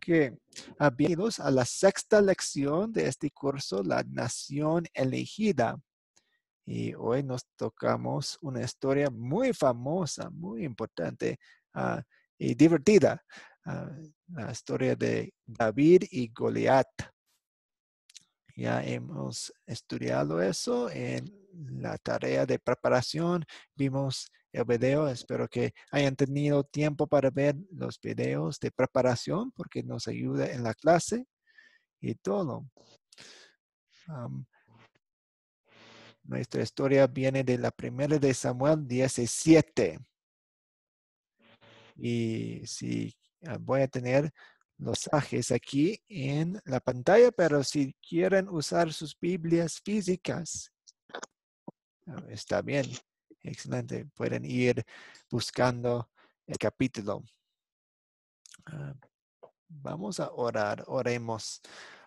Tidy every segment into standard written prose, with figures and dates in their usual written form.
bienvenidos a la sexta lección de este curso, La Nación Elegida. Y hoy nos tocamos una historia muy famosa, muy importante y divertida. La historia de David y Goliat. Ya hemos estudiado eso en la tarea de preparación. Vimos el video. Espero que hayan tenido tiempo para ver los videos de preparación porque nos ayuda en la clase y todo. Nuestra historia viene de la primera de Samuel 17. Y si voy a tener los mensajes aquí en la pantalla, pero si quieren usar sus Biblias físicas, está bien, excelente. Pueden ir buscando el capítulo. Vamos a orar, oremos.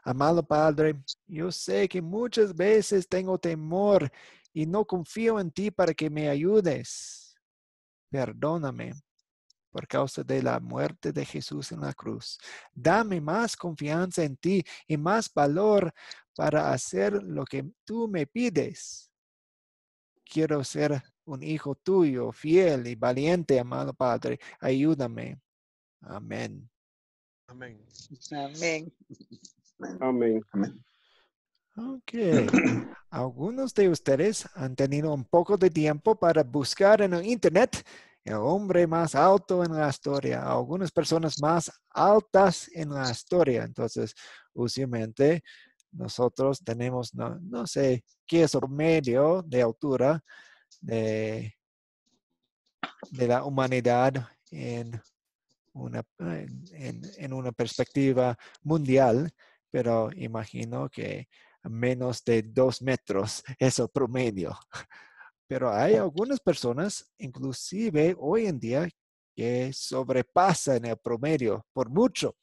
Amado Padre, yo sé que muchas veces tengo temor y no confío en ti para que me ayudes. Perdóname por causa de la muerte de Jesús en la cruz. Dame más confianza en ti y más valor para hacer lo que tú me pides. Quiero ser un hijo tuyo, fiel y valiente, amado Padre. Ayúdame. Amén. Amén. Amén. Amén. Amén. Ok. Algunos de ustedes han tenido un poco de tiempo para buscar en el internet el hombre más alto en la historia, algunas personas más altas en la historia. Entonces, usualmente nosotros tenemos, no sé qué es el promedio de altura de la humanidad en una perspectiva mundial, pero imagino que menos de 2 metros es el promedio. Pero hay algunas personas, inclusive hoy en día, que sobrepasan el promedio por mucho.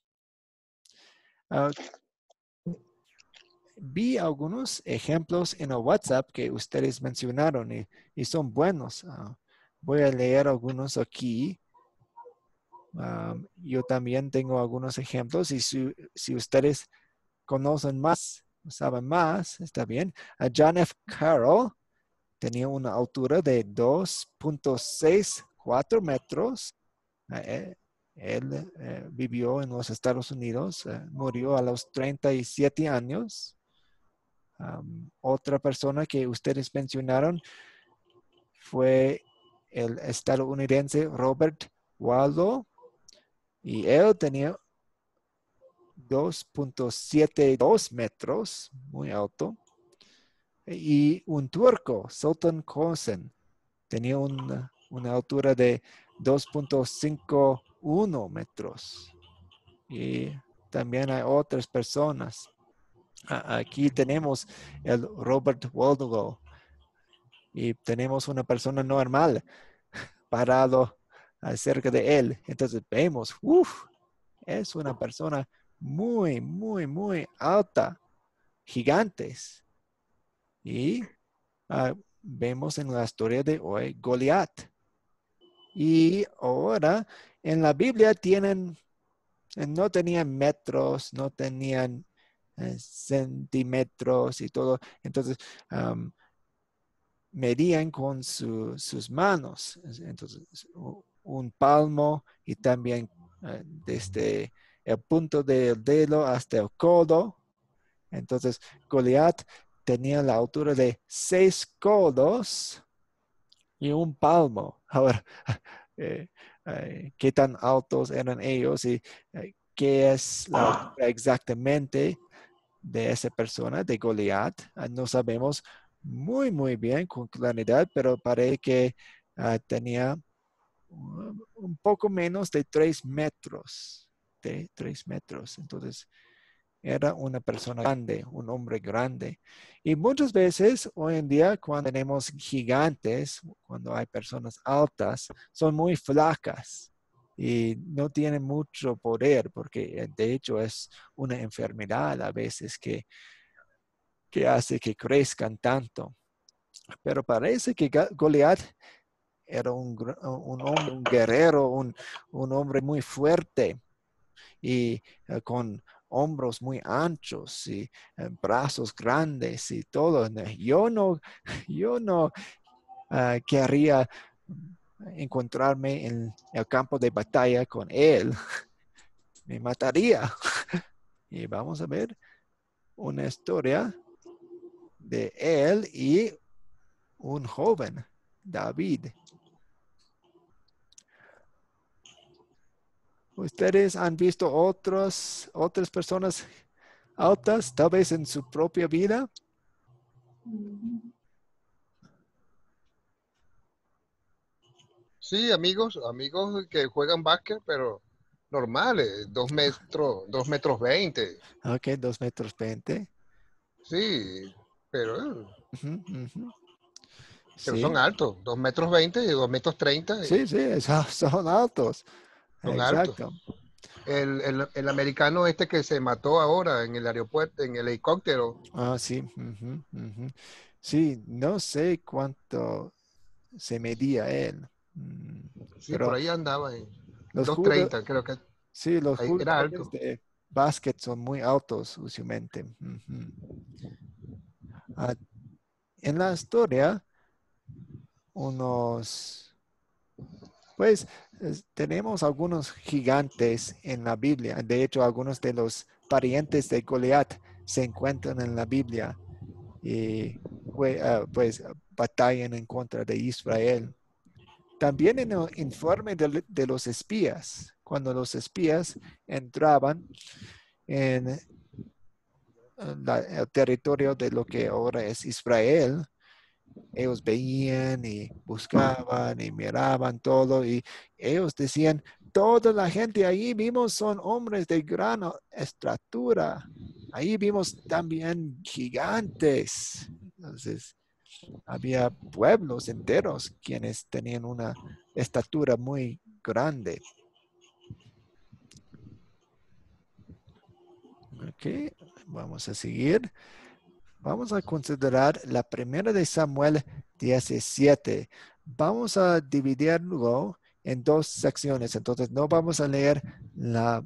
Vi algunos ejemplos en el WhatsApp que ustedes mencionaron y son buenos. Voy a leer algunos aquí. Yo también tengo algunos ejemplos y si ustedes conocen más, saben más, está bien. John F. Carroll tenía una altura de 2.64 metros. Él vivió en los Estados Unidos, murió a los 37 años. Otra persona que ustedes mencionaron fue el estadounidense Robert Waldo. Y él tenía 2.72 metros, muy alto. Y un turco, Sultan Kösen, tenía una altura de 2.51 metros. Y también hay otras personas. Aquí tenemos el Robert Waldo. Y tenemos una persona normal parado cerca de él. Entonces vemos, es una persona muy, muy, muy alta, gigantes. Y vemos en la historia de hoy Goliat. Y ahora en la Biblia no tenían metros, no tenían centímetros y todo. Entonces medían con sus manos. Entonces un palmo y también desde el punto del dedo hasta el codo. Entonces, Goliat tenía la altura de 6 codos y un palmo. Ahora, ¿qué tan altos eran ellos y qué es la altura exactamente de esa persona, de Goliat? No sabemos muy, muy bien con claridad, pero parece que tenía un poco menos de 3 metros. De 3 metros. Entonces, era una persona grande, un hombre grande. Y muchas veces hoy en día cuando tenemos gigantes, cuando hay personas altas, son muy flacas y no tienen mucho poder porque de hecho es una enfermedad a veces que hace que crezcan tanto. Pero parece que Goliat era un hombre, un guerrero, un hombre muy fuerte. y con hombros muy anchos y brazos grandes y todo. Yo no querría encontrarme en el campo de batalla con él. Me mataría. Y vamos a ver una historia de él y un joven, David. ¿Ustedes han visto otras personas altas, tal vez en su propia vida? Sí, amigos que juegan básquet, pero normales, 2 metros 20. Ok, 2,20 metros. Sí, pero, Ujú, ujú. pero Sí, son altos, 2 metros 20 y 2 metros 30 sí, sí, son altos. son altos. Exacto. El americano este que se mató ahora en el aeropuerto, en el helicóptero, Sí. Ujú, ujú. Sí, no sé cuánto se medía él. sí, por Pero ahí andaba en los dos jugadores, treinta creo que sí, los era jugadores alto. de básquet son muy altos usualmente. Ujú. Ah, en la historia, unos, pues tenemos algunos gigantes en la Biblia. De hecho, algunos de los parientes de Goliat se encuentran en la Biblia y pues batallan en contra de Israel. También en el informe de los espías, cuando los espías entraban en el territorio de lo que ahora es Israel, ellos veían y buscaban y miraban todo y ellos decían, toda la gente ahí vimos son hombres de gran estatura. Ahí vimos también gigantes. Entonces, había pueblos enteros quienes tenían una estatura muy grande. Ok, vamos a seguir. Vamos a considerar la primera de Samuel 17. Vamos a dividirlo en dos secciones. Entonces, no vamos a leer la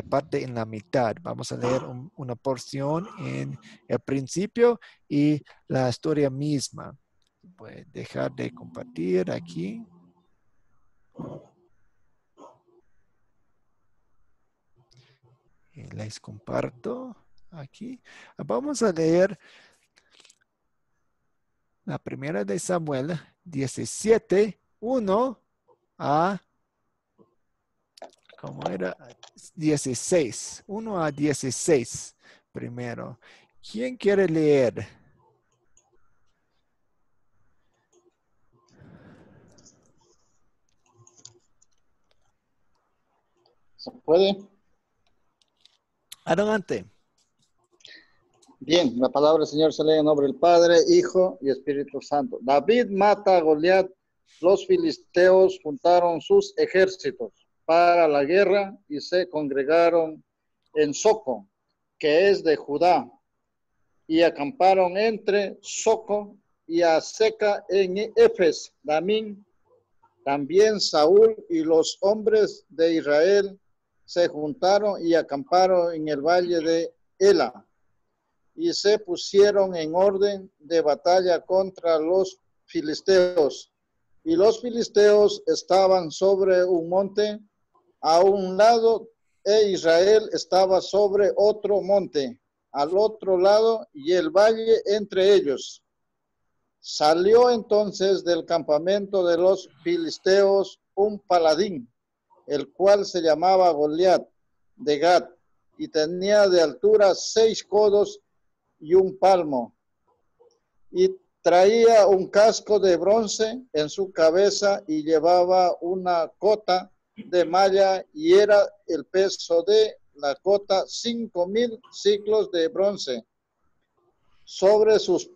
parte en la mitad. Vamos a leer una porción en el principio y la historia misma. Voy a dejar de compartir aquí. Y les comparto aquí. Vamos a leer la primera de Samuel 17, 1 a, ¿cómo era? 16, 1 a 16 primero. ¿Quién quiere leer? ¿Se puede? Adelante. Bien, la palabra del Señor se lee en nombre del Padre, Hijo y Espíritu Santo. David mata a Goliat. Los filisteos juntaron sus ejércitos para la guerra y se congregaron en Soco, que es de Judá, y acamparon entre Soco y Aseca en Efes Damín. También Saúl y los hombres de Israel se juntaron y acamparon en el valle de Ela y se pusieron en orden de batalla contra los filisteos. Y los filisteos estaban sobre un monte a un lado e Israel estaba sobre otro monte al otro lado y el valle entre ellos. Salió entonces del campamento de los filisteos un paladín, el cual se llamaba Goliat de Gat, y tenía de altura 6 codos y un palmo, y traía un casco de bronce en su cabeza y llevaba una cota de malla y era el peso de la cota 5,000 ciclos de bronce. Sobre sus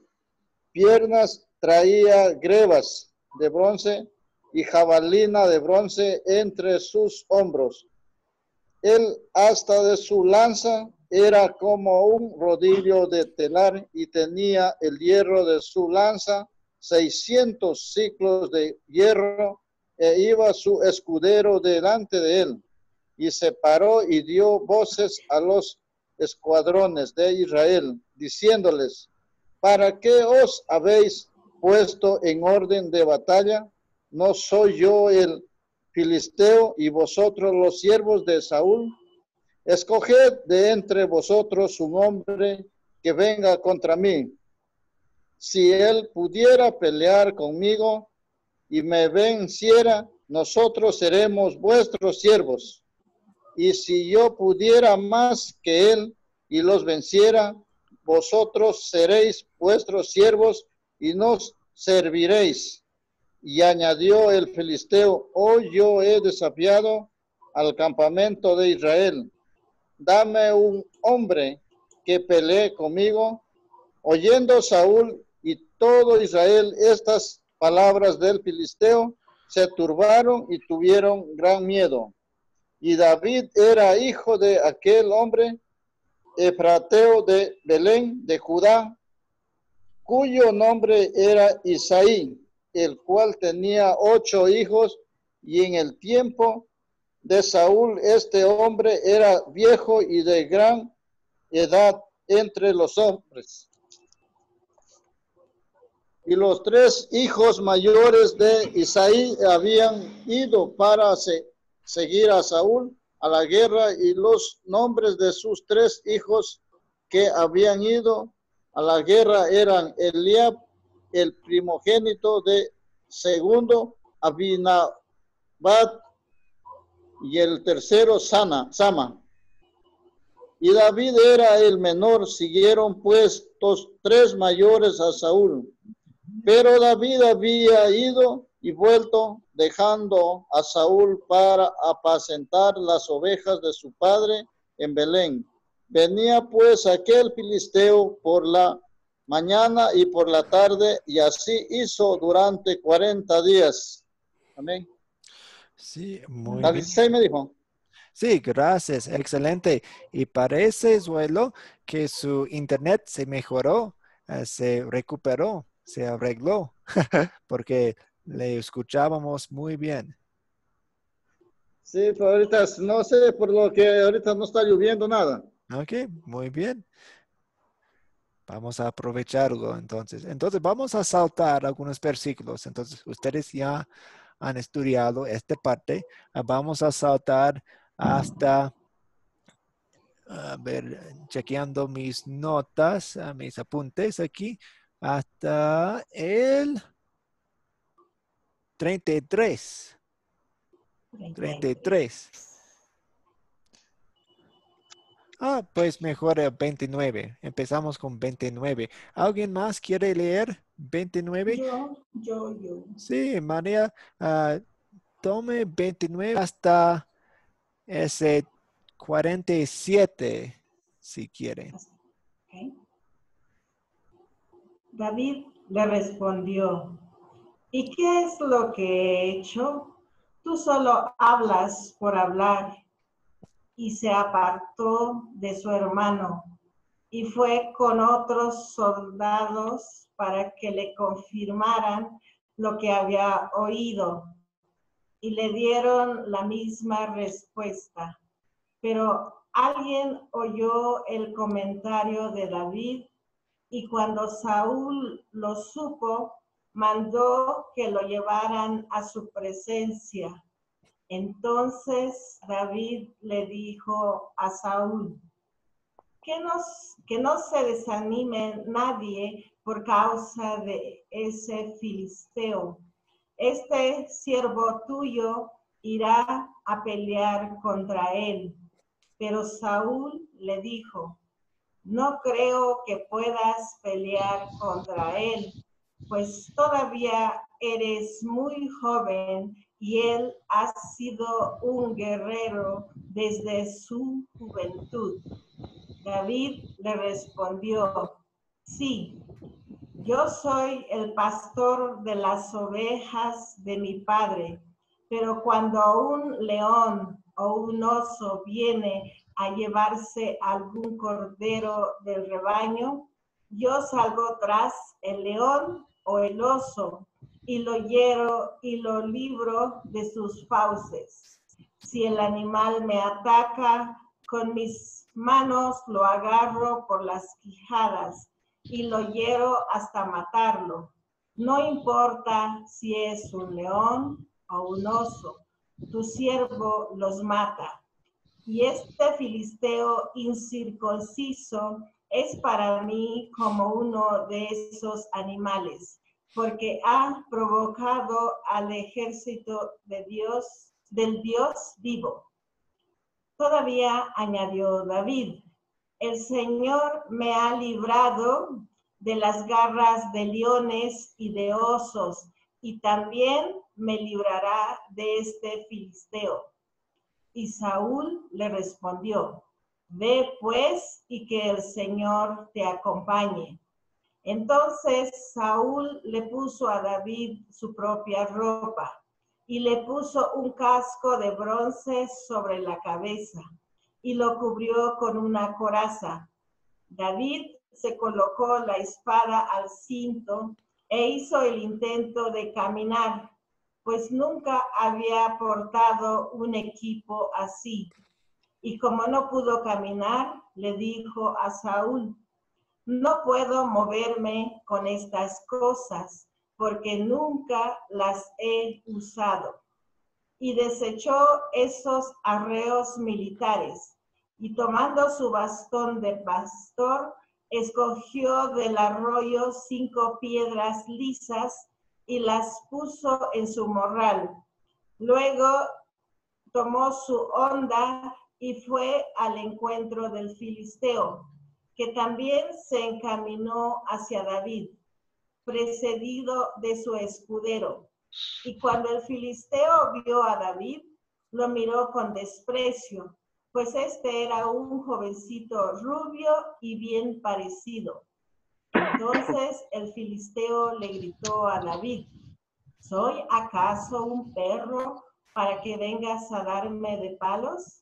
piernas traía grebas de bronce y jabalina de bronce entre sus hombros. El asta de su lanza era como un rodillo de telar y tenía el hierro de su lanza 600 ciclos de hierro e iba su escudero delante de él. y se paró y dio voces a los escuadrones de Israel, diciéndoles, ¿para qué os habéis puesto en orden de batalla? ¿No soy yo el filisteo y vosotros los siervos de Saúl? Escoged de entre vosotros un hombre que venga contra mí. Si él pudiera pelear conmigo y me venciera, nosotros seremos vuestros siervos. Y si yo pudiera más que él y los venciera, vosotros seréis vuestros siervos y nos serviréis. Y añadió el filisteo, hoy yo he desafiado al campamento de Israel. Dame un hombre que pelee conmigo. Oyendo Saúl y todo Israel estas palabras del filisteo, se turbaron y tuvieron gran miedo. Y David era hijo de aquel hombre, efrateo de Belén, de Judá, cuyo nombre era Isaí, el cual tenía 8 hijos, y en el tiempo de Saúl este hombre era viejo y de gran edad entre los hombres. Y los 3 hijos mayores de Isaí habían ido para seguir a Saúl a la guerra, y los nombres de sus 3 hijos que habían ido a la guerra eran Eliab, el primogénito de segundo, Abinadab, y el tercero Sama. Y David era el menor. Siguieron pues los 3 mayores a Saúl. Pero David había ido y vuelto, dejando a Saúl para apacentar las ovejas de su padre en Belén. Venía pues aquel filisteo por la mañana y por la tarde, y así hizo durante 40 días. Amén. Sí, muy ¿Hasta bien. 16 me dijo? Sí, gracias, excelente. Y parece, Zuelo, que su internet se mejoró, se recuperó, se arregló, porque le escuchábamos muy bien. Sí, pero ahorita no sé, por lo que ahorita no está lloviendo nada. Ok, muy bien. Vamos a aprovecharlo entonces. Entonces vamos a saltar algunos versículos. Entonces ustedes ya han estudiado esta parte. Vamos a saltar hasta, a ver, chequeando mis notas, mis apuntes aquí, hasta el 33. 33. Pues mejor 29. Empezamos con 29. ¿Alguien más quiere leer 29? Yo. Sí, María, tome 29 hasta ese 47, si quiere. Okay. David le respondió, ¿y qué es lo que he hecho? Tú solo hablas por hablar. Y se apartó de su hermano y fue con otros soldados para que le confirmaran lo que había oído, y le dieron la misma respuesta. Pero alguien oyó el comentario de David, y cuando Saúl lo supo, mandó que lo llevaran a su presencia. Entonces David le dijo a Saúl, que no se desanime nadie por causa de ese filisteo. Este siervo tuyo irá a pelear contra él. Pero Saúl le dijo, no creo que puedas pelear contra él, pues todavía eres muy joven y él ha sido un guerrero desde su juventud. David le respondió, sí, yo soy el pastor de las ovejas de mi padre, pero cuando un león o un oso viene a llevarse algún cordero del rebaño, yo salgo tras el león o el oso y lo hiero y lo libro de sus fauces. Si el animal me ataca, con mis manos lo agarro por las quijadas y lo hiero hasta matarlo. No importa si es un león o un oso, tu siervo los mata. Y este filisteo incircunciso es para mí como uno de esos animales, porque ha provocado al ejército de Dios, del Dios vivo. Todavía añadió David, el Señor me ha librado de las garras de leones y de osos, y también me librará de este filisteo. Y Saúl le respondió, ve pues y que el Señor te acompañe. Entonces Saúl le puso a David su propia ropa y le puso un casco de bronce sobre la cabeza y lo cubrió con una coraza. David se colocó la espada al cinto e hizo el intento de caminar, pues nunca había portado un equipo así. Y como no pudo caminar, le dijo a Saúl, no puedo moverme con estas cosas, porque nunca las he usado. Y desechó esos arreos militares, y tomando su bastón de pastor, escogió del arroyo 5 piedras lisas y las puso en su morral. Luego tomó su honda y fue al encuentro del filisteo, que también se encaminó hacia David, precedido de su escudero. Y cuando el filisteo vio a David, lo miró con desprecio, pues este era un jovencito rubio y bien parecido. Entonces el filisteo le gritó a David, ¿soy acaso un perro para que vengas a darme de palos?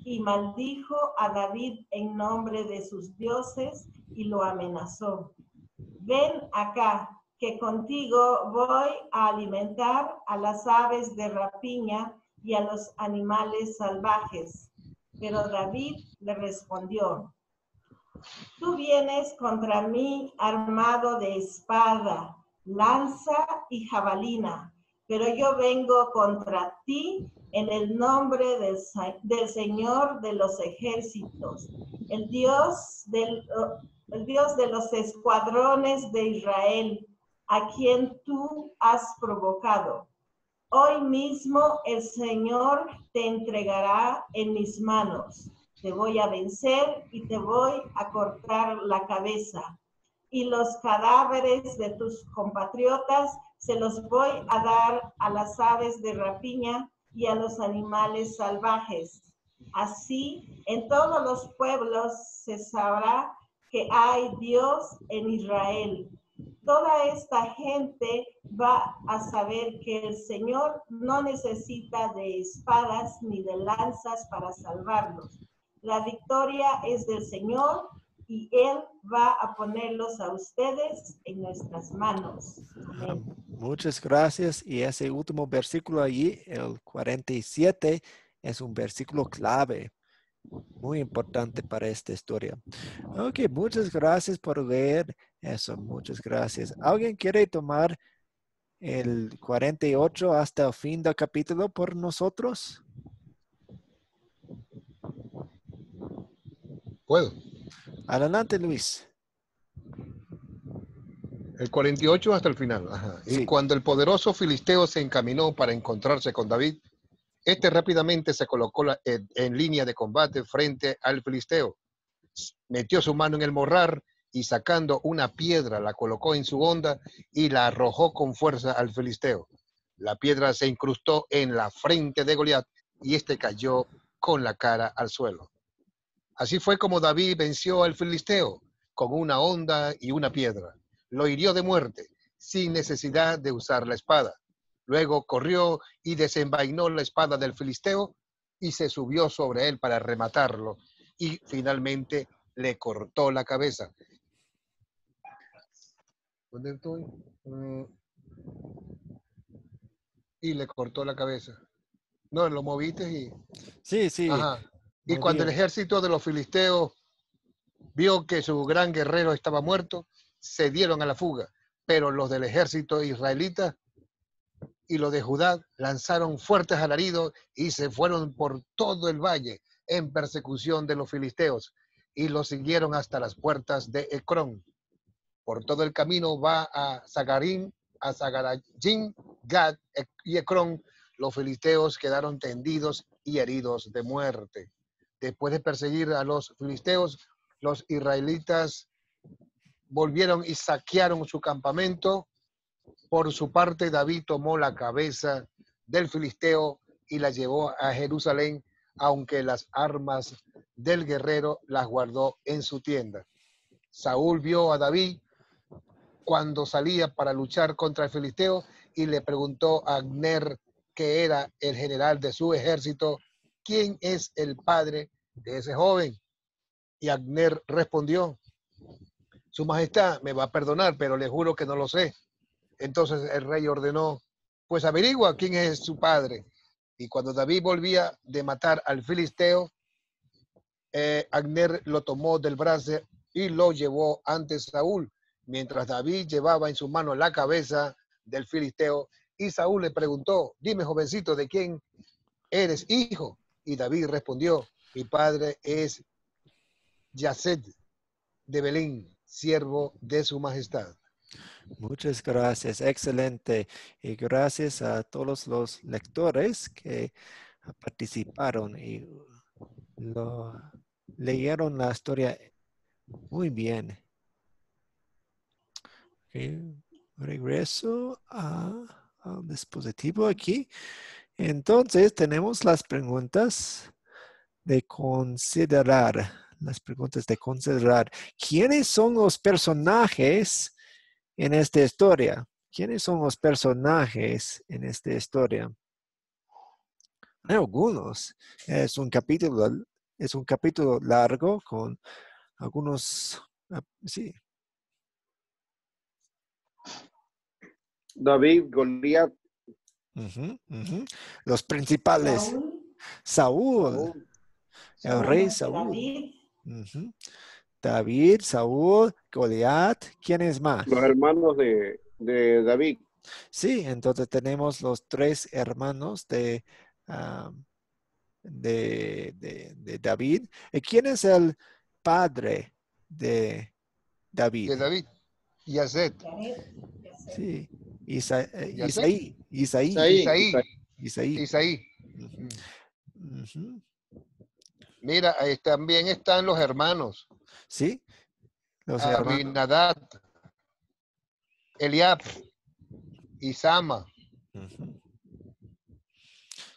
Y maldijo a David en nombre de sus dioses y lo amenazó. Ven acá, que contigo voy a alimentar a las aves de rapiña y a los animales salvajes. Pero David le respondió, tú vienes contra mí armado de espada, lanza y jabalina, pero yo vengo contra ti en el nombre del Señor de los ejércitos, el Dios de los escuadrones de Israel, a quien tú has provocado. Hoy mismo el Señor te entregará en mis manos. Te voy a vencer y te voy a cortar la cabeza. Y los cadáveres de tus compatriotas se los voy a dar a las aves de rapiña y a los animales salvajes. Así, en todos los pueblos se sabrá que hay Dios en Israel. Toda esta gente va a saber que el Señor no necesita de espadas ni de lanzas para salvarlos. La victoria es del Señor y Él va a ponerlos a ustedes en nuestras manos. Amén. Muchas gracias. Y ese último versículo allí, el 47, es un versículo clave, muy importante para esta historia. Ok, muchas gracias por leer eso. Muchas gracias. ¿Alguien quiere tomar el 48 hasta el fin del capítulo por nosotros? ¿Puedo? Adelante, Luis. El 48 hasta el final. Ajá. Y Sí. cuando el poderoso filisteo se encaminó para encontrarse con David, este rápidamente se colocó en línea de combate frente al filisteo. Metió su mano en el morral y sacando una piedra la colocó en su honda y la arrojó con fuerza al filisteo. La piedra se incrustó en la frente de Goliat y este cayó con la cara al suelo. Así fue como David venció al filisteo con una honda y una piedra. Lo hirió de muerte sin necesidad de usar la espada. Luego corrió y desenvainó la espada del filisteo y se subió sobre él para rematarlo y finalmente le cortó la cabeza. ¿Dónde estoy? Y le cortó la cabeza. No, lo moviste y... Sí, sí. Ajá. Y Muy cuando el bien. ejército de los filisteos vio que su gran guerrero estaba muerto, se dieron a la fuga. Pero los del ejército israelita y los de Judá lanzaron fuertes alaridos y se fueron por todo el valle en persecución de los filisteos y los siguieron hasta las puertas de Ecrón. Por todo el camino va a Zagarín, a Zagarayín, Gad y Ecrón. Los filisteos quedaron tendidos y heridos de muerte. Después de perseguir a los filisteos, los israelitas volvieron y saquearon su campamento. Por su parte, David tomó la cabeza del filisteo y la llevó a Jerusalén, aunque las armas del guerrero las guardó en su tienda. Saúl vio a David cuando salía para luchar contra el filisteo y le preguntó a Abner, que era el general de su ejército, ¿quién es el padre de ese joven? Y Abner respondió, Su Majestad me va a perdonar, pero le juro que no lo sé. Entonces el rey ordenó, pues averigua quién es su padre. Y cuando David volvía de matar al filisteo, Abner lo tomó del brazo y lo llevó ante Saúl, mientras David llevaba en su mano la cabeza del filisteo. Y Saúl le preguntó, dime, jovencito, ¿de quién eres hijo? Y David respondió, mi padre es Yased de Belén, siervo de su majestad. Muchas gracias, excelente. Y gracias a todos los lectores que participaron y leyeron la historia muy bien. Okay. Regreso al dispositivo aquí. Entonces tenemos las preguntas de considerar. Las preguntas de considerar. ¿Quiénes son los personajes en esta historia? ¿Quiénes son los personajes en esta historia? Hay algunos. Es un capítulo largo con algunos, sí. David, Goliat, Los principales. Saúl, el rey Saúl. David. David, Saúl, Goliat. ¿Quién es más? los hermanos de David. Sí, entonces tenemos los 3 hermanos de David. ¿Y quién es el padre de David? De David, Yased. Sí, Yased. Isaí. Isaí. Mira, ahí también están los hermanos. Sí, los hermanos. Abinadab, Eliab, Isama.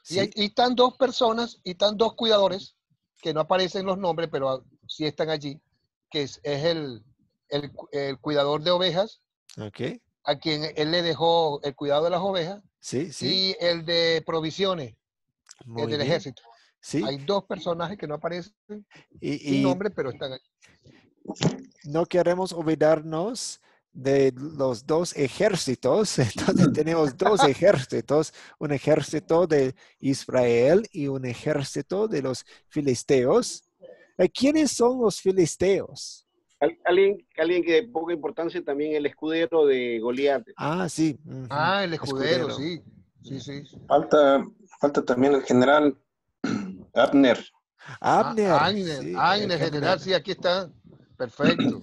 Sí. Y están 2 personas, y están 2 cuidadores, que no aparecen los nombres, pero sí están allí, que es el cuidador de ovejas, Ok. a quien él le dejó el cuidado de las ovejas, Sí, sí. y el de provisiones, Muy el del bien. ejército. Sí. Hay 2 personajes que no aparecen sin Y nombre, pero están ahí. no queremos olvidarnos de los 2 ejércitos. Entonces tenemos 2 ejércitos, un ejército de Israel y un ejército de los filisteos. ¿Quiénes son los filisteos? Alguien que de poca importancia también, el escudero de Goliat. Ah, sí. El escudero, sí. Sí. Falta también el general Abner. Abner. Sí, Abner, general, sí, aquí está. Perfecto.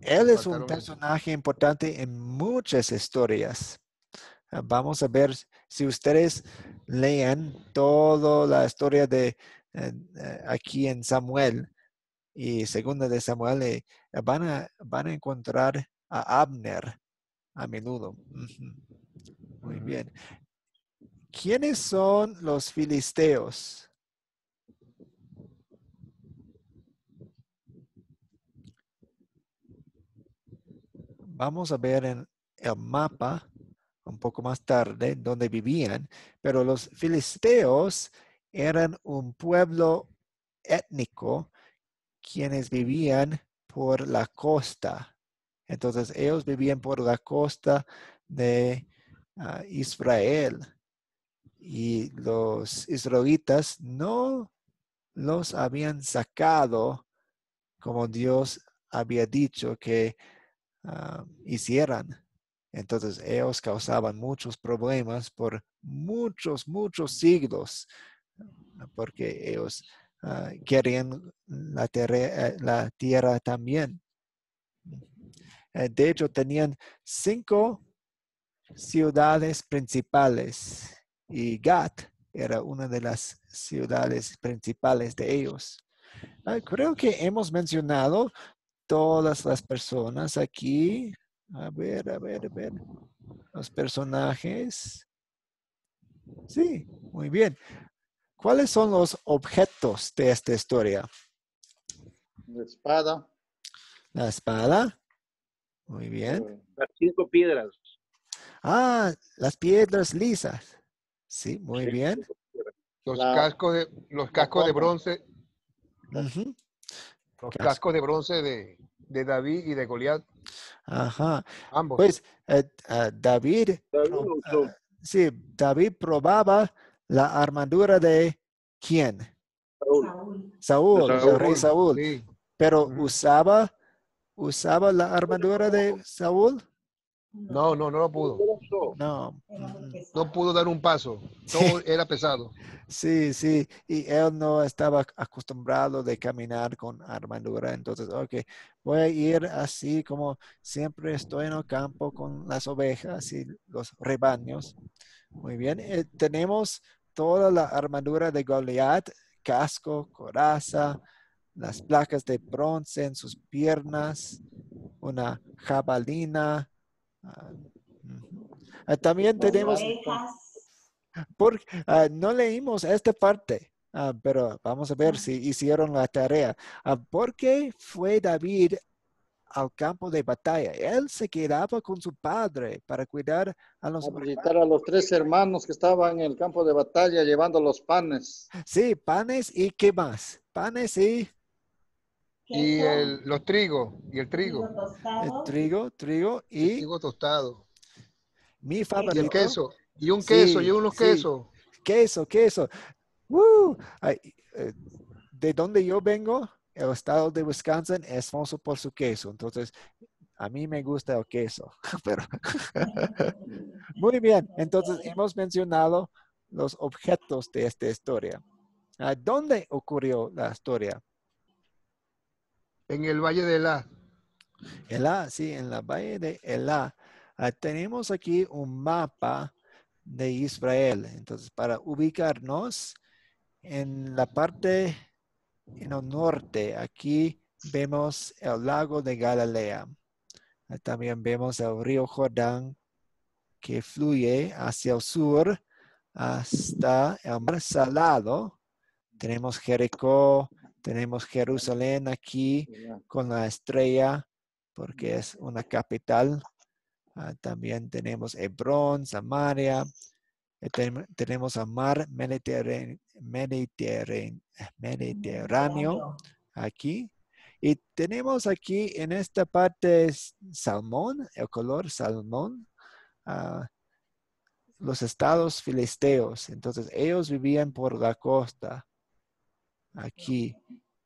Él es un personaje importante en muchas historias. Vamos a ver si ustedes leen toda la historia de aquí en Samuel y segunda de Samuel, van a encontrar a Abner a menudo. Muy bien. ¿Quiénes son los filisteos? Vamos a ver en el mapa un poco más tarde donde vivían, pero los filisteos eran un pueblo étnico quienes vivían por la costa. Entonces ellos vivían por la costa de Israel y los israelitas no los habían sacado como Dios había dicho que hicieran. Entonces ellos causaban muchos problemas por muchos siglos, porque ellos querían la tierra también. De hecho, tenían 5 ciudades principales y Gat era una de las ciudades principales de ellos. Creo que hemos mencionado todas las personas aquí. A ver. Los personajes. Sí, muy bien. ¿Cuáles son los objetos de esta historia? La espada. La espada. Muy bien. Las 5 piedras. Las piedras lisas. Sí, muy bien. Los La- cascos de copa. bronce, Ujú. los Cas- cascos de bronce de David y de Goliat, Ajá. ambos. Pues David, David lo usó. sí, David probaba la armadura de ¿quién? Saúl. Saúl, De el Saúl. rey Saúl. Sí. Pero Ujú. usaba la armadura de Saúl. No lo pudo. Lo usó. No. Era muy No pesado. pudo dar un paso. Todo era pesado. Sí, sí, y él no estaba acostumbrado de caminar con armadura, entonces, ok, voy a ir así como siempre estoy en el campo con las ovejas y los rebaños. Muy bien, tenemos toda la armadura de Goliat, casco, coraza, las placas de bronce en sus piernas, una jabalina. Ujú. También tenemos Orejas. no leímos esta parte, pero vamos a ver si hicieron la tarea. ¿Por qué fue David al campo de batalla? Él se quedaba con su padre para cuidar a los... A visitar a los 3 hermanos que estaban en el campo de batalla llevando los panes. Sí, panes y qué más. Panes y Y Queso. los trigos, y el Trigo trigo, tostado. trigo el y trigo tostado. mi Y el Queso. favorito. queso, y un queso, y Sí, unos sí, quesos. queso. Ay, de donde yo vengo, el estado de Wisconsin es famoso por su queso. Entonces, a mí me gusta el queso. Pero muy bien. Entonces, hemos mencionado los objetos de esta historia. ¿Dónde ocurrió la historia? En el Valle de La. Elá, sí, en la valle de Elá. Tenemos aquí un mapa de Israel. Entonces, para ubicarnos en la parte en el norte, aquí vemos el lago de Galilea. También vemos el río Jordán que fluye hacia el sur hasta el mar Salado. Tenemos Jericó, tenemos Jerusalén aquí con la estrella porque es una capital. También tenemos Hebrón, Samaria. Tenemos el mar Mediterráneo aquí. Y tenemos aquí en esta parte salmón, el color salmón, los estados filisteos. Entonces ellos vivían por la costa aquí.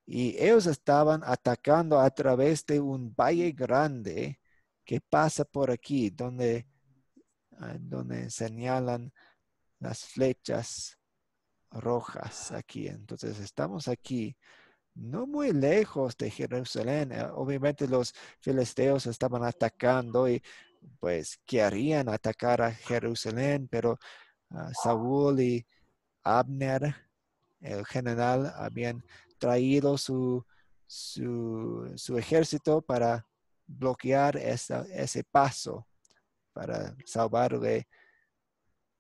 Y ellos estaban atacando a través de un valle grande que pasa por aquí, donde señalan las flechas rojas aquí. Entonces estamos aquí, no muy lejos de Jerusalén. Obviamente los filisteos estaban atacando y pues querían atacar a Jerusalén, pero Saúl y Abner, el general, habían traído su ejército para bloquear ese paso, para salvarle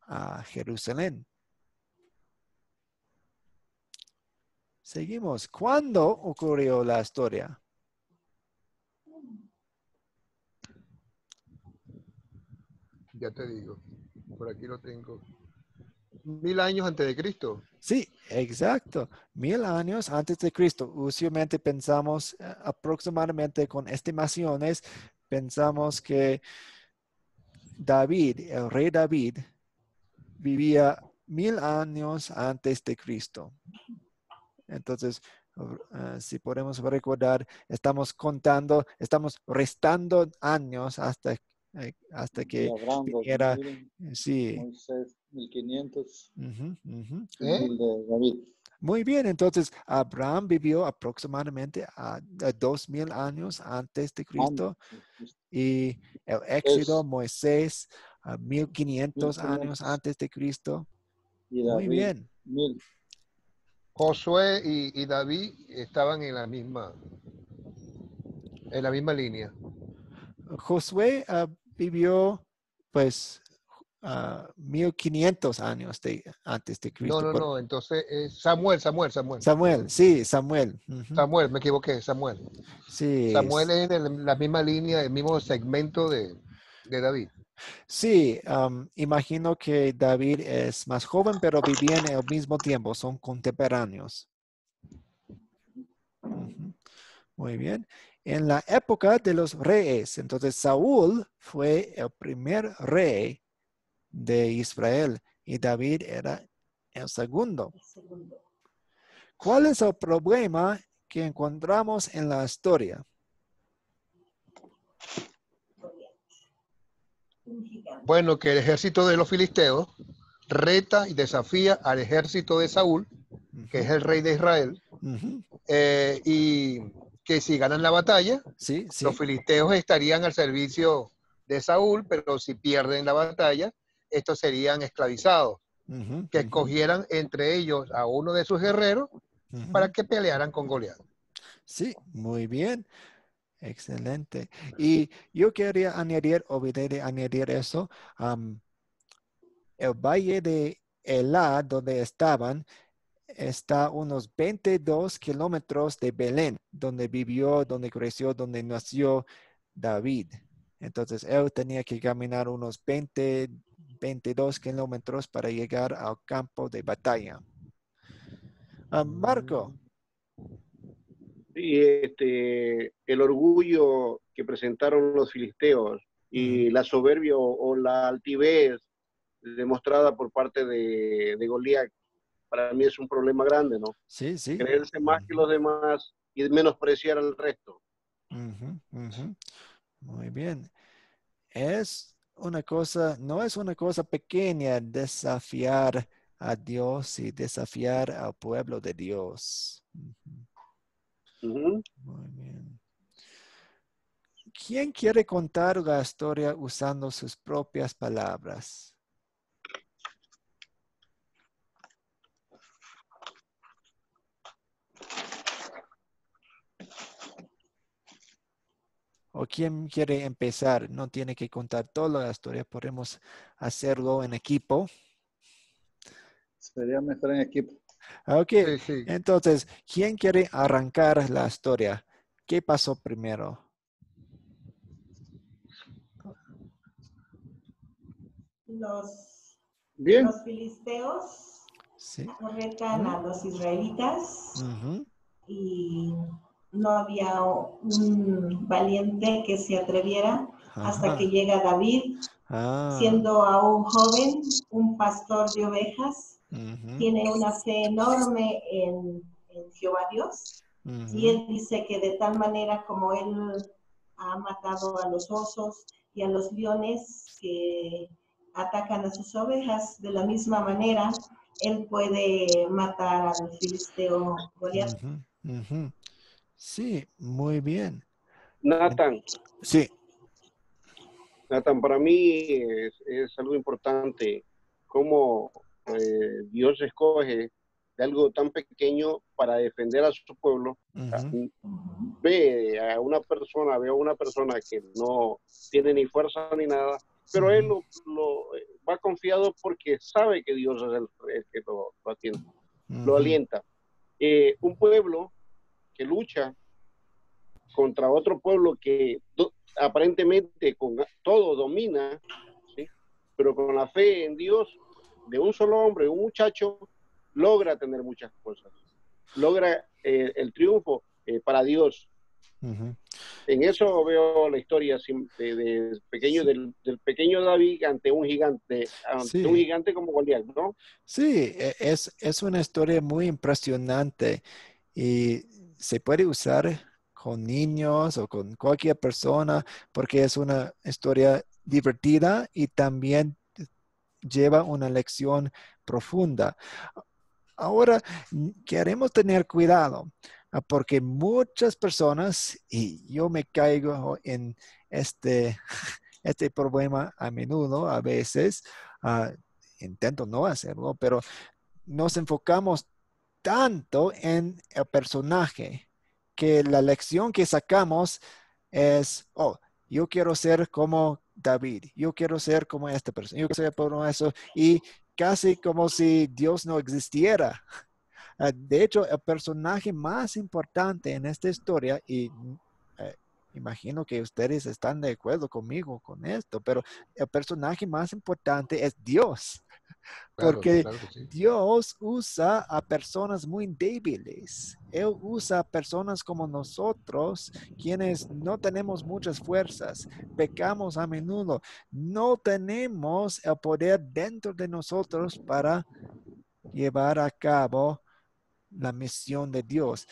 a Jerusalén. Seguimos. ¿Cuándo ocurrió la historia? Ya te digo, por aquí lo tengo. 1000 años antes de Cristo. Sí, exacto. 1000 años antes de Cristo. Usualmente pensamos aproximadamente con estimaciones, pensamos que David, el rey David, vivía 1000 años antes de Cristo. Entonces, si podemos recordar, estamos restando años hasta De que Abraham, viniera, 2000, sí. Moisés, 1500, Ujú, ujú. y 1000 de David. Muy bien, entonces Abraham vivió aproximadamente a 2000 años antes de Cristo Antes, y el Éxodo, es Moisés, a 1500 años 1500 antes de Cristo. y Muy David, bien. 1000. Josué y David estaban en la misma línea. Josué vivió pues 1500 años antes de No, Cristo. no, no. Entonces, Samuel. Samuel, sí, Samuel. Ujú. Samuel, me equivoqué, Samuel. Sí, Samuel es de la misma línea, el mismo segmento de David. sí, imagino que David es más joven, pero vivían al mismo tiempo, son contemporáneos. Ujú. Muy bien. En la época de los reyes, entonces Saúl fue el primer rey de Israel y David era el segundo. El segundo. ¿Cuál es el problema que encontramos en la historia? Goliat. Un gigante. Bueno, que el ejército de los filisteos reta y desafía al ejército de Saúl, que es Ujú, el rey de Israel, ujú. y que si ganan la batalla, Sí, los sí. filisteos estarían al servicio de Saúl, pero si pierden la batalla, estos serían esclavizados, Ujú, que ujú, escogieran entre ellos a uno de sus guerreros para ujú. que pelearan con Goliat. Sí, muy bien. Excelente. Y yo quería añadir eso. El valle de Elá, donde estaban, está a unos 22 kilómetros de Belén, donde vivió, donde creció, donde nació David. Entonces, él tenía que caminar unos 22 kilómetros para llegar al campo de batalla. Marco. Sí, el orgullo que presentaron los filisteos Ujú. y la soberbia o la altivez demostrada por parte de Goliat, para mí es un problema grande, ¿no? Sí, sí. Creerse más que Ujú, los demás y menospreciar al resto. ujú, ujú. Muy bien. Es una cosa, no es una cosa pequeña desafiar a Dios y desafiar al pueblo de Dios. Ujú. Ujú. Muy bien. ¿Quién quiere contar la historia usando sus propias palabras? ¿O quién quiere empezar? No tiene que contar toda la historia, podemos hacerlo en equipo. Sería mejor en equipo. Ok, Sí, sí. entonces, ¿quién quiere arrancar la historia? ¿Qué pasó primero? Los, Bien, los filisteos Sí. retan a los israelitas Ujú. y no había un valiente que se atreviera hasta que Ajá. llega David, Ah. siendo aún joven, un pastor de ovejas, Ujú, tiene una fe enorme en Jehová Dios y ujú, él dice que de tal manera como él ha matado a los osos y a los leones que atacan a sus ovejas, de la misma manera él puede matar al filisteo Goliat. ujú, ujú. Sí, muy bien. En- Nathan, Sí. Nathan, para mí es algo importante cómo Dios escoge de algo tan pequeño para defender a su pueblo. Ujú, Veo a una persona que no tiene ni fuerza ni nada, pero él ujú, va confiado porque sabe que Dios es el que lo atiende, lo ujú, alienta. Un pueblo que lucha contra otro pueblo que aparentemente con todo domina, ¿sí? Pero con la fe en Dios de un solo hombre, un muchacho, logra tener muchas cosas, logra el triunfo para Dios. Ujú. En eso veo la historia del pequeño David ante un Sí, gigante como Goliat, ¿no? sí, es una historia muy impresionante y se puede usar con niños o con cualquier persona porque es una historia divertida y también lleva una lección profunda. Ahora, queremos tener cuidado, porque muchas personas, y yo me caigo en este, este problema a menudo, a veces, ah, intento no hacerlo, pero nos enfocamos tanto en el personaje que la lección que sacamos es, oh, yo quiero ser como David, yo quiero ser como esta persona, yo quiero ser como eso, y casi como si Dios no existiera. De hecho, el personaje más importante en esta historia, y eh, imagino que ustedes están de acuerdo conmigo con esto, pero el personaje más importante es Dios, Claro, porque claro que sí. Dios usa a personas muy débiles. Él usa a personas como nosotros, quienes no tenemos muchas fuerzas, pecamos a menudo, no tenemos el poder dentro de nosotros para llevar a cabo la misión de Dios.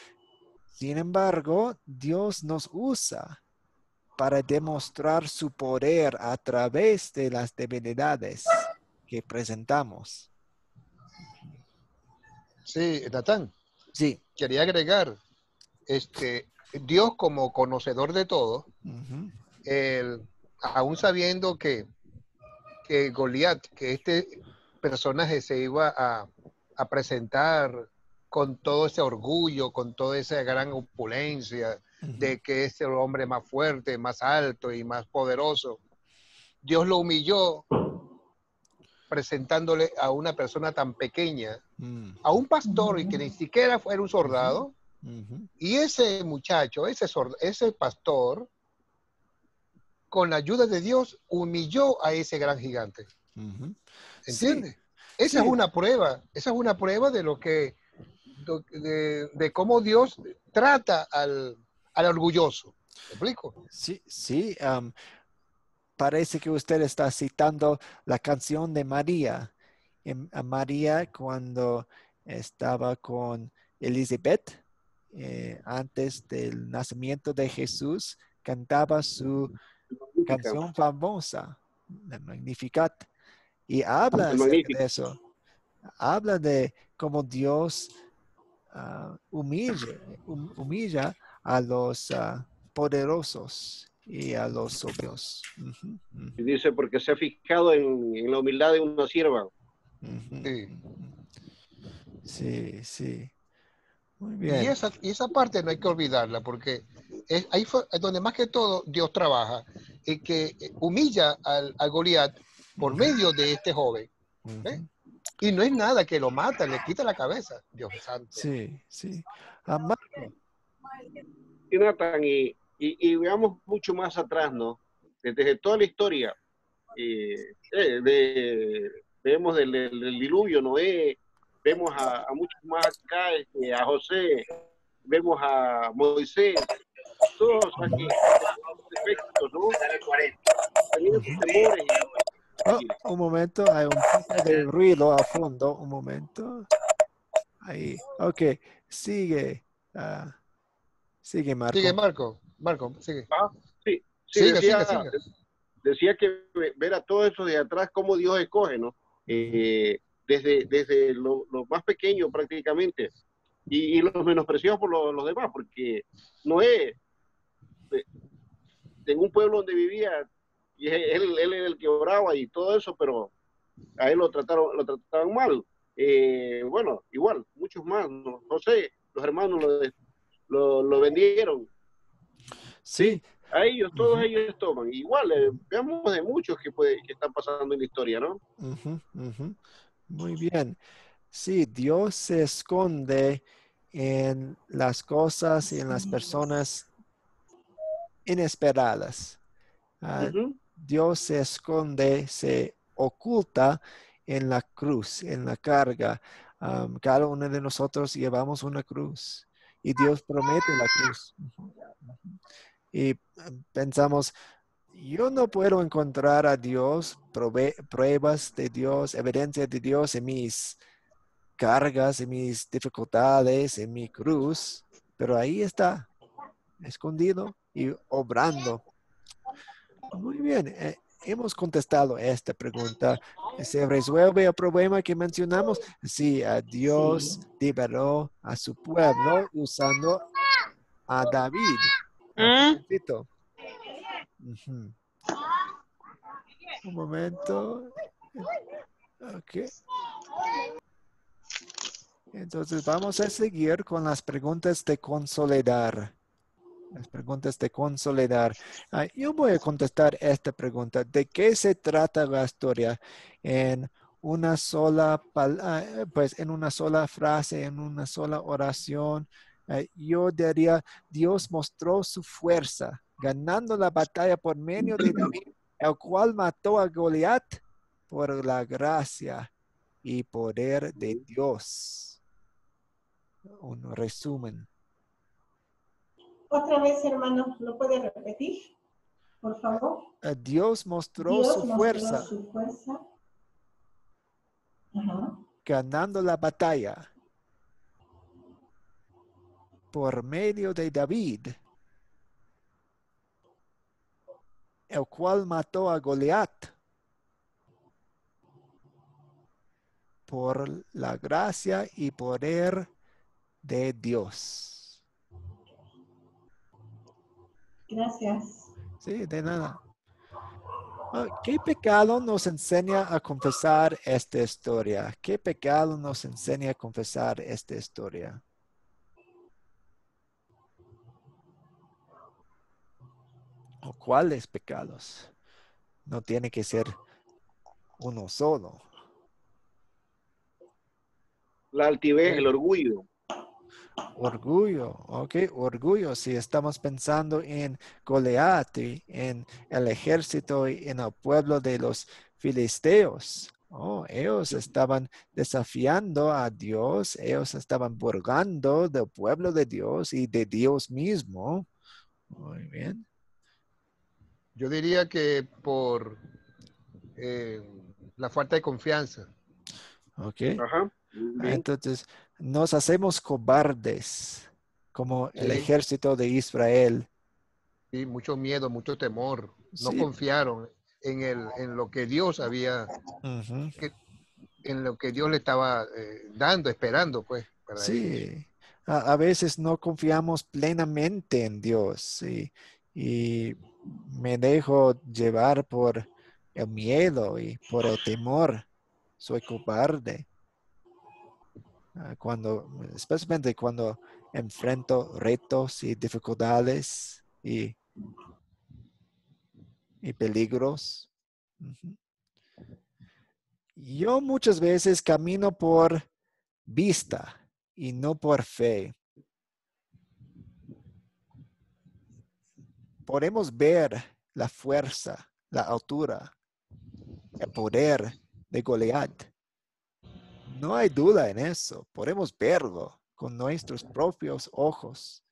Sin embargo, Dios nos usa para demostrar su poder a través de las debilidades que presentamos. Sí, Natán, Sí. quería agregar, Dios como conocedor de todo, Ujú, él, aún sabiendo que Goliat, que este personaje se iba a presentar con todo ese orgullo, con toda esa gran opulencia, ujú, de que es el hombre más fuerte, más alto y más poderoso, Dios lo humilló presentándole a una persona tan pequeña, mm, a un pastor y que ni siquiera era un ujú, soldado, ujú. y ese muchacho, ese pastor, con la ayuda de Dios, humilló a ese gran gigante. Ujú. Sí, ¿Entiendes? sí, Esa es una prueba de de cómo Dios trata al orgulloso. ¿Me explico? sí, sí. Parece que usted está citando la canción de María. A María cuando estaba con Elizabeth, antes del nacimiento de Jesús, cantaba su Magnífica, canción famosa, la Magnificat, y habla el acerca de Magnífico. eso. Habla de cómo Dios humilla a los poderosos y a los sobrios. Ujú, Y ujú, dice, porque se ha fijado en la humildad de una sierva. ujú, Sí. ujú. Sí, sí. Muy Y bien. y esa parte no hay que olvidarla, porque ahí fue donde más que todo Dios trabaja, y que humilla al Goliat por Ujú, medio de este joven. ¿Eh? ujú. Y no es nada que lo mata, le quita la cabeza. Dios santo. Sí, sí. Marco. Y Nathan, y veamos mucho más atrás, ¿no? Desde toda la historia, vemos del diluvio, Noé, vemos a muchos más acá, a José, vemos a Moisés, todos aquí, defectos, ¿no? Tenían sus Ujú. temores Oh, un momento, hay un poco de ruido al fondo. Un momento. Ahí. Ok, sigue. ah, sigue, Sigue, Marco. Marco. Marco, sigue. ah, sí, sí, Siga, siga, siga. decía que ver a todo eso de atrás, cómo Dios escoge, ¿no? Ujú. Desde lo más pequeño prácticamente, y los menospreciados por los demás, porque Noé, eh, en un pueblo donde vivía, y él era el que oraba y todo eso, pero a él lo trataban mal. Bueno, igual, muchos más, no sé, los hermanos lo vendieron, Sí. ¿sí? A ellos, todos Ujú, ellos toman. Igual, veamos de muchos que están pasando en la historia, ¿no? ujú, ujú. Muy bien. Sí, Dios se esconde en las cosas y en las personas inesperadas. Ah, Ujú. Dios se esconde, se oculta en la cruz, en la carga. Cada uno de nosotros llevamos una cruz y Dios promete la cruz. Ujú. y pensamos, yo no puedo encontrar a Dios, pruebas de Dios, evidencia de Dios en mis cargas, en mis dificultades, en mi cruz, pero ahí está, escondido y obrando. Muy bien, hemos contestado esta pregunta. ¿Se resuelve el problema que mencionamos? Sí, Dios Sí. liberó a su pueblo usando a David. ¿Mm? Jovencito. Ujú. Un momento. Ok. Entonces vamos a seguir con las preguntas de consolidar. Las preguntas de consolidar. Yo voy a contestar esta pregunta. ¿De qué se trata la historia? En una sola, pues en una sola frase, en una sola oración. Yo diría, Dios mostró su fuerza, ganando la batalla por medio de David, el cual mató a Goliat por la gracia y poder de Dios. Un resumen. Otra vez, hermano, ¿lo puede repetir, por favor? Dios mostró su Dios mostró fuerza su fuerza. Ajá. ganando la batalla por medio de David, el cual mató a Goliat por la gracia y poder de Dios. Gracias. Sí, de nada. ¿Qué pecado nos enseña a confesar esta historia? ¿Qué pecado nos enseña a confesar esta historia? ¿O cuáles pecados? No tiene que ser uno solo. La altivez, el orgullo. Orgullo, ok, orgullo. Si estamos pensando en Goliat, y en el ejército y en el pueblo de los filisteos, ellos estaban desafiando a Dios, ellos estaban burlando del pueblo de Dios y de Dios mismo. Muy bien. Yo diría que por eh, la falta de confianza. Ok. Ajá. Bien. Entonces, nos hacemos cobardes como el Sí, ejército de Israel. sí, mucho miedo, mucho temor. No Sí. confiaron en lo que Dios había, Ujú. en lo que Dios le estaba dando, esperando, pues, para ellos. Sí, a veces no confiamos plenamente en Dios y me dejo llevar por el miedo y por el temor. Soy cobarde. Especialmente cuando enfrento retos y dificultades y peligros. Ujú. Yo muchas veces camino por vista y no por fe. Podemos ver la fuerza, la altura, el poder de Goliat. No hay duda en eso. Podemos verlo con nuestros propios ojos.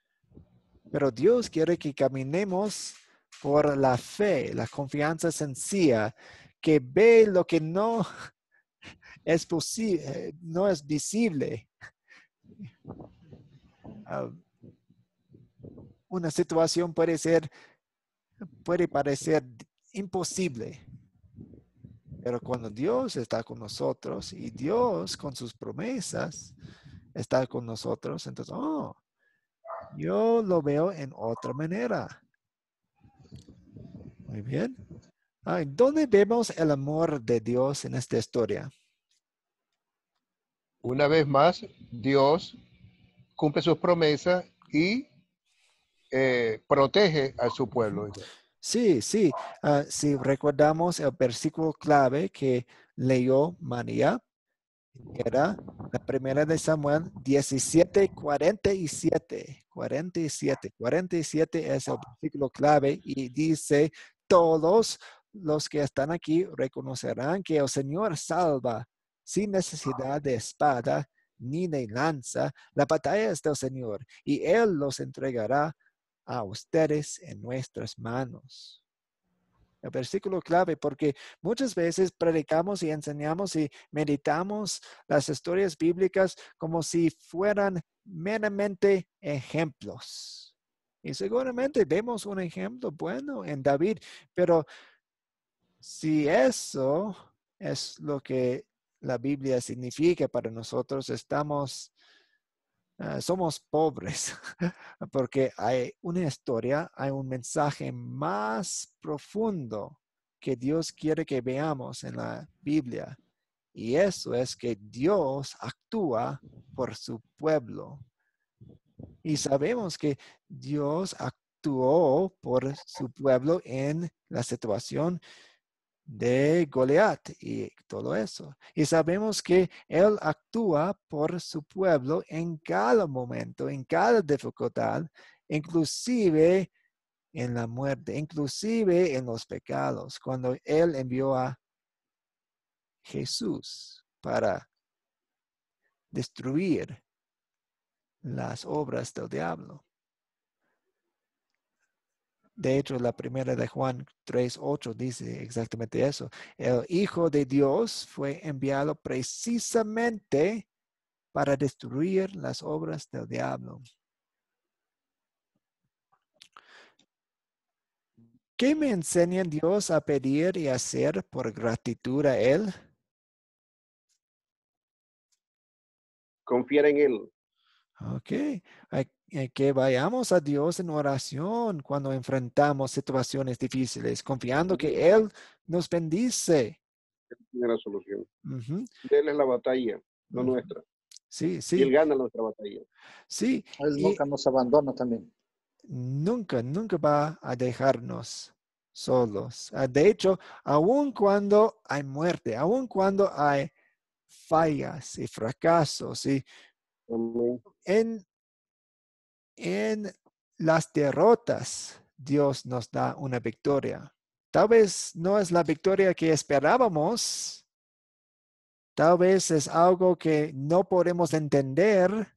Pero Dios quiere que caminemos por la fe, la confianza sencilla, que ve lo que no es posible, no es visible. Uh, una situación puede parecer imposible, pero cuando Dios está con nosotros y Dios con sus promesas está con nosotros, entonces, yo lo veo en otra manera. Muy bien. ¿Dónde vemos el amor de Dios en esta historia? Una vez más, Dios cumple sus promesas y protege a su pueblo. Sí, sí. Si recordamos el versículo clave que leyó María, era la primera de Samuel 17:47. 47 es el versículo clave y dice, todos los que están aquí reconocerán que el Señor salva sin necesidad de espada ni de lanza. La batalla es del Señor y Él los entregará a ustedes en nuestras manos. El versículo clave, porque muchas veces predicamos y enseñamos y meditamos las historias bíblicas como si fueran meramente ejemplos. Y seguramente vemos un ejemplo bueno en David, pero si eso es lo que la Biblia significa para nosotros, somos pobres, porque hay una historia, hay un mensaje más profundo que Dios quiere que veamos en la Biblia. Y eso es que Dios actúa por su pueblo. Y sabemos que Dios actuó por su pueblo en la situación de Goliat y todo eso. Y sabemos que Él actúa por su pueblo en cada momento, en cada dificultad, inclusive en la muerte, inclusive en los pecados, cuando Él envió a Jesús para destruir las obras del diablo. De hecho, la primera de Juan 3:8 dice exactamente eso. El Hijo de Dios fue enviado precisamente para destruir las obras del diablo. ¿Qué me enseña Dios a pedir y hacer por gratitud a Él? Confiar en Él. Ok. Que vayamos a Dios en oración cuando enfrentamos situaciones difíciles, confiando que Él nos bendice. Tiene la solución. Ujú. Él es la batalla, no Ujú. nuestra. Sí, Y Él sí, gana nuestra batalla. sí. Él Y nunca nos abandona también. nunca, nunca va a dejarnos solos. De hecho, aun cuando hay muerte, aun cuando hay fallas y fracasos, y Amén. en las derrotas, Dios nos da una victoria. Tal vez no es la victoria que esperábamos, tal vez es algo que no podemos entender.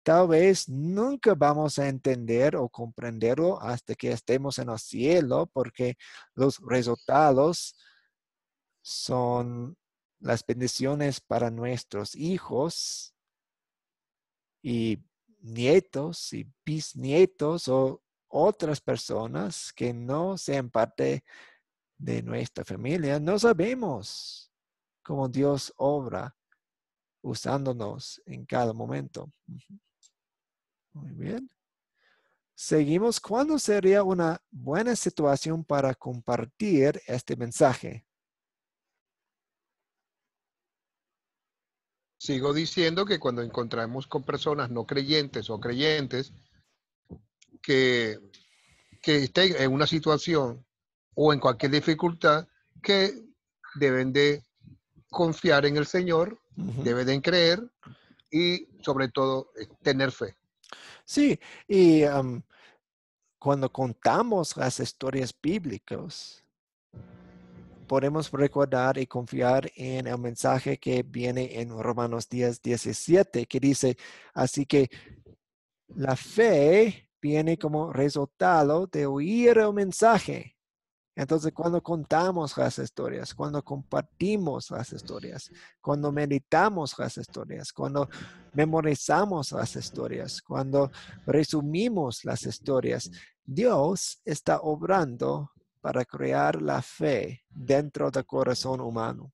Tal vez nunca vamos a entender o comprenderlo hasta que estemos en el cielo, porque los resultados son las bendiciones para nuestros hijos y nietos y bisnietos o otras personas que no sean parte de nuestra familia. No sabemos cómo Dios obra usándonos en cada momento. Muy bien. Seguimos. ¿Cuándo sería una buena situación para compartir este mensaje? Sigo diciendo que cuando encontramos con personas no creyentes o creyentes que, que estén en una situación o en cualquier dificultad, que deben de confiar en el Señor, Ujú. deben de creer y sobre todo tener fe. Sí, y cuando contamos las historias bíblicas, podemos recordar y confiar en el mensaje que viene en Romanos 10:17, que dice, así que la fe viene como resultado de oír el mensaje. Entonces, cuando contamos las historias, cuando compartimos las historias, cuando meditamos las historias, cuando memorizamos las historias, cuando resumimos las historias, Dios está obrando para crear la fe dentro del corazón humano.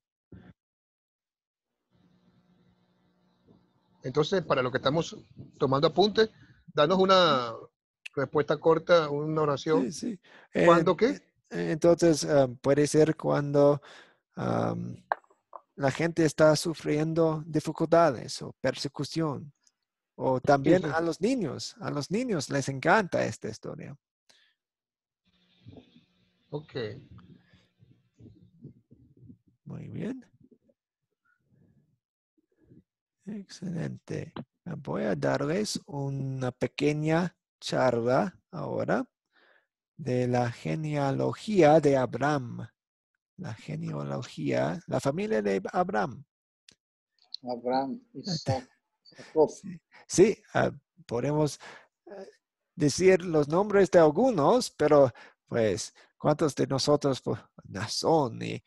Entonces, para lo que estamos tomando apuntes, danos una respuesta corta, una oración. Sí, sí. ¿Cuándo qué? Entonces, puede ser cuando la gente está sufriendo dificultades o persecución. O Sí, también sí. a los niños les encanta esta historia. Ok. Muy bien. Excelente. Voy a darles una pequeña charla ahora de la genealogía de Abraham. La genealogía, la familia de Abraham. Abraham, Isaac, Jacob. Sí, sí, podemos decir los nombres de algunos, pero pues, ¿cuántos de nosotros, pues, Nazón y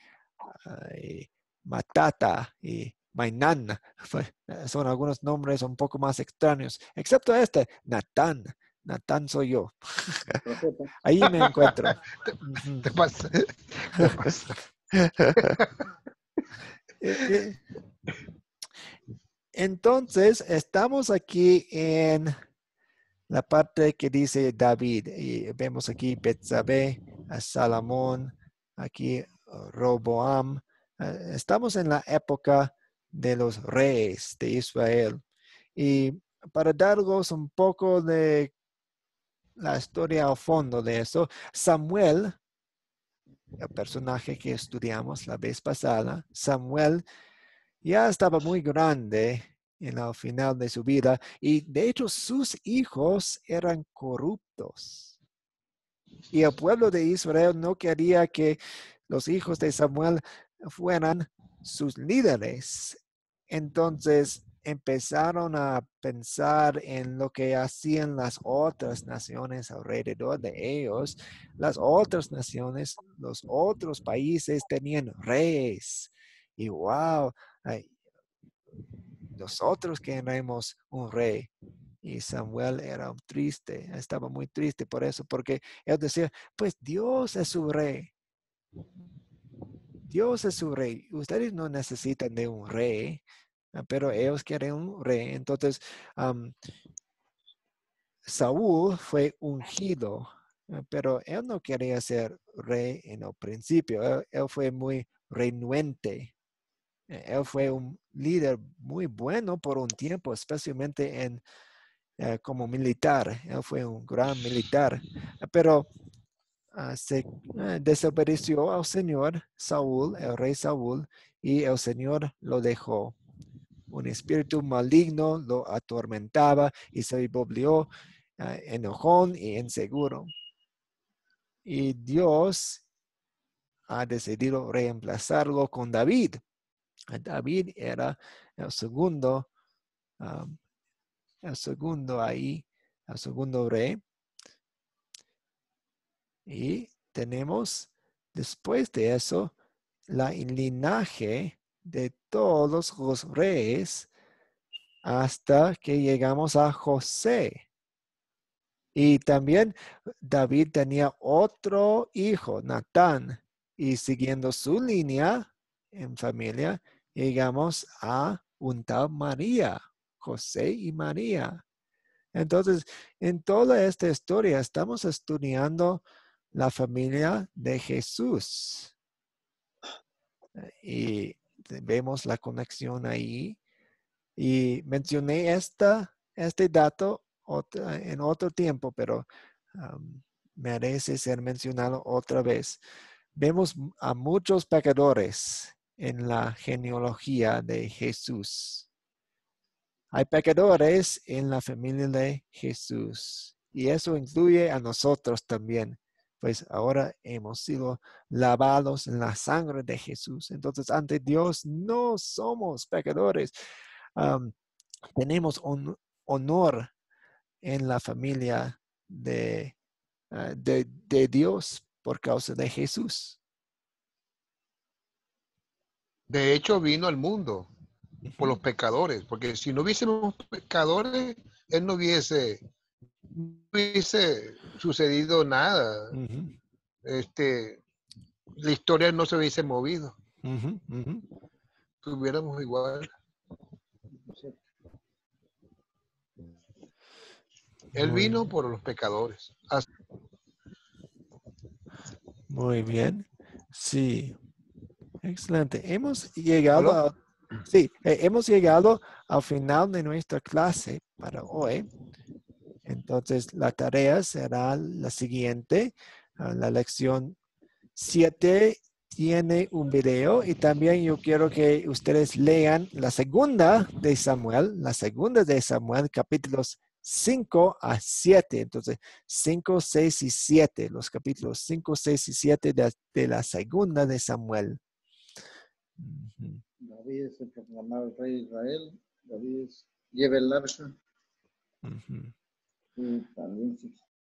Matata y Mainán, pues, son algunos nombres un poco más extraños, excepto este, Natán. Natán soy yo. Profeta. Ahí me encuentro. Ujú. Te pasa. Te pasa. Eh, Entonces, estamos aquí en la parte que dice David. Y vemos aquí Betsabé, a Salomón, aquí Roboam. Estamos en la época de los reyes de Israel. Y para darles un poco de la historia al fondo de eso, Samuel, el personaje que estudiamos la vez pasada, Samuel ya estaba muy grande en el final de su vida y de hecho sus hijos eran corruptos. Y el pueblo de Israel no quería que los hijos de Samuel fueran sus líderes. Entonces empezaron a pensar en lo que hacían las otras naciones alrededor de ellos. Las otras naciones, los otros países tenían reyes. Y wow, nosotros queremos un rey. Y Samuel era triste, estaba muy triste por eso, porque él decía, pues Dios es su rey. Dios es su rey. Ustedes no necesitan de un rey, pero ellos quieren un rey. Entonces, Saúl fue ungido, pero él no quería ser rey en el principio. Él fue muy renuente. Él fue un líder muy bueno por un tiempo, especialmente como militar. Él fue un gran militar, pero se desobedeció al Señor Saúl, el rey Saúl, y el Señor lo dejó. Un espíritu maligno lo atormentaba y se volvió enojón y inseguro. Y Dios ha decidido reemplazarlo con David. David era el segundo, um, el segundo ahí, el segundo rey. Y tenemos después de eso la linaje de todos los reyes hasta que llegamos a José. Y también David tenía otro hijo, Natán, y siguiendo su línea en familia, llegamos a un tal María, José y María. Entonces, en toda esta historia estamos estudiando la familia de Jesús y vemos la conexión ahí. Y mencioné este dato en otro tiempo, pero merece ser mencionado otra vez. Vemos a muchos pecadores en la genealogía de Jesús. Hay pecadores en la familia de Jesús y eso incluye a nosotros también, pues ahora hemos sido lavados en la sangre de Jesús. Entonces, ante Dios no somos pecadores. Tenemos honor en la familia de Dios por causa de Jesús. De hecho, vino al mundo por los pecadores, porque si no hubiésemos pecadores, él no hubiese sucedido nada. Ujú, La historia no se hubiese movido, ujú, ujú. estuviéramos igual. Él Muy vino bien. por los pecadores. Muy bien. Sí, excelente. ¿Aló? Hemos llegado al final de nuestra clase para hoy. Entonces, la tarea será la siguiente. La lección 7 tiene un video y también yo quiero que ustedes lean la segunda de Samuel, capítulos 5 a 7. Entonces, 5, 6 y 7, los capítulos 5, 6 y 7 de la segunda de Samuel. Ujú. David es el proclamado rey de Israel. David lleva el arca. Ujú. Y también 16.